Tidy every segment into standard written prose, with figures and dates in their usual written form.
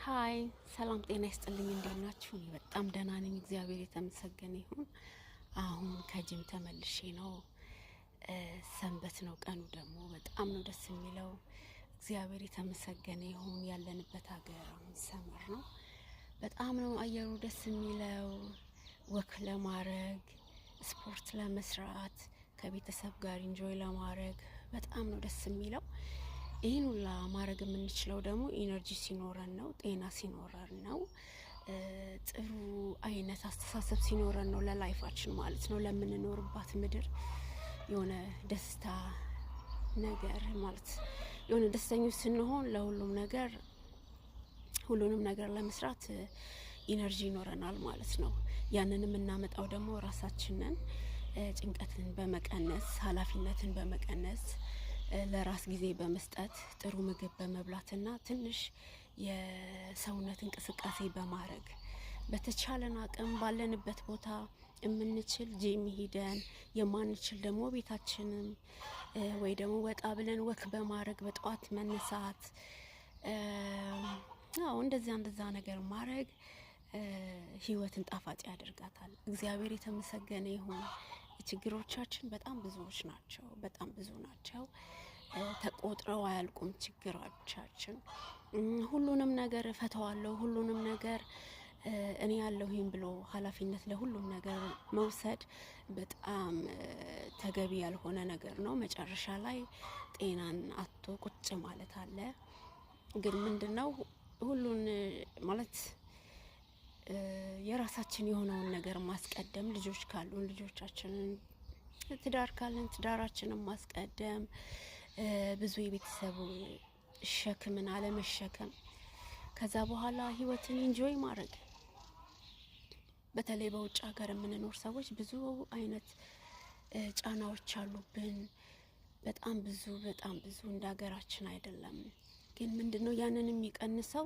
ሃይ ሰላም ጤና ይስጥልኝ። እንዴት ናችሁ? እኔ በጣም ደህና ነኝ፣ እግዚአብሔር የተመሰገነ ይሁን። አሁን ከጂም ተመልሼ ነው። ሰንበት ነው፣ ቀኑ ደግሞ በጣም ነው ደስ የሚለው። እግዚአብሔር የተመሰገነ ይሁን። ያለንበት ሀገር አሁን ሰመር ነው። በጣም ነው አየሩ ደስ የሚለው። ወክ ለማድረግ ስፖርት ለመስራት ከቤተሰብ ጋር ኢንጆይ ለማድረግ በጣም ነው ደስ የሚለው። ይህን ሁላ ማድረግ የምንችለው ደግሞ ኢነርጂ ሲኖረን ነው፣ ጤና ሲኖረን ነው፣ ጥሩ አይነት አስተሳሰብ ሲኖረን ነው፣ ለላይፋችን ማለት ነው፣ ለምንኖርባት ምድር የሆነ ደስታ ነገር ማለት የሆነ ደስተኞች ስንሆን ለሁሉም ነገር ሁሉንም ነገር ለመስራት ኢነርጂ ይኖረናል ማለት ነው። ያንን የምናመጣው ደግሞ ራሳችንን ጭንቀትን በመቀነስ ኃላፊነትን በመቀነስ ለራስ ጊዜ በመስጠት ጥሩ ምግብ በመብላትና ትንሽ የሰውነት እንቅስቃሴ በማድረግ በተቻለን አቅም ባለንበት ቦታ የምንችል ጂም ሂደን የማንችል ደግሞ ቤታችንም ወይ ደግሞ ወጣ ብለን ወክ በማድረግ በጠዋት መነሳት እንደዛ ነገር ማድረግ ህይወትን ጣፋጭ ያደርጋታል። እግዚአብሔር የተመሰገነ ይሁን። ችግሮቻችን በጣም ብዙዎች ናቸው፣ በጣም ብዙ ናቸው። ተቆጥረው አያልቁም ችግሮቻችን። ሁሉንም ነገር እፈታዋለሁ፣ ሁሉንም ነገር እኔ ያለሁኝ ብሎ ኃላፊነት ለሁሉም ነገር መውሰድ በጣም ተገቢ ያልሆነ ነገር ነው። መጨረሻ ላይ ጤናን አጥቶ ቁጭ ማለት አለ። ግን ምንድነው ሁሉን ማለት የራሳችን የሆነውን ነገር ማስቀደም፣ ልጆች ካሉን ልጆቻችንን፣ ትዳር ካለን ትዳራችንን ማስቀደም፣ ብዙ የቤተሰቡ ሸክምን አለመሸከም፣ ከዛ በኋላ ህይወትን ኢንጆይ ማድረግ። በተለይ በውጭ ሀገር የምንኖር ሰዎች ብዙ አይነት ጫናዎች አሉብን። በጣም ብዙ እንደ ሀገራችን አይደለም። ግን ምንድነው ያንን የሚቀንሰው?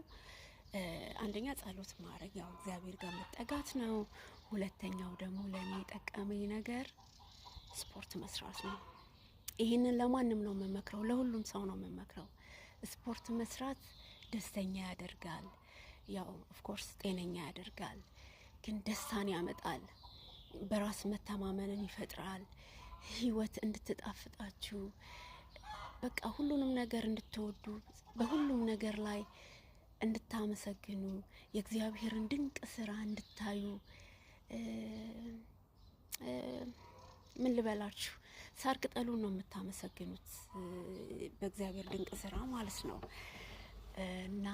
አንደኛ ጸሎት ማድረግ፣ ያው እግዚአብሔር ጋር መጠጋት ነው። ሁለተኛው ደግሞ ለኔ የጠቀመኝ ነገር ስፖርት መስራት ነው። ይሄንን ለማንም ነው የምመክረው፣ ለሁሉም ሰው ነው የምመክረው። ስፖርት መስራት ደስተኛ ያደርጋል። ያው ኦፍ ኮርስ ጤነኛ ያደርጋል፣ ግን ደስታን ያመጣል። በራስ መተማመንን ይፈጥራል። ህይወት እንድትጣፍጣችሁ በቃ ሁሉንም ነገር እንድትወዱ በሁሉም ነገር ላይ እንድታመሰግኑ የእግዚአብሔርን ድንቅ ስራ እንድታዩ ምን ልበላችሁ፣ ሳር ቅጠሉን ነው የምታመሰግኑት በእግዚአብሔር ድንቅ ስራ ማለት ነው። እና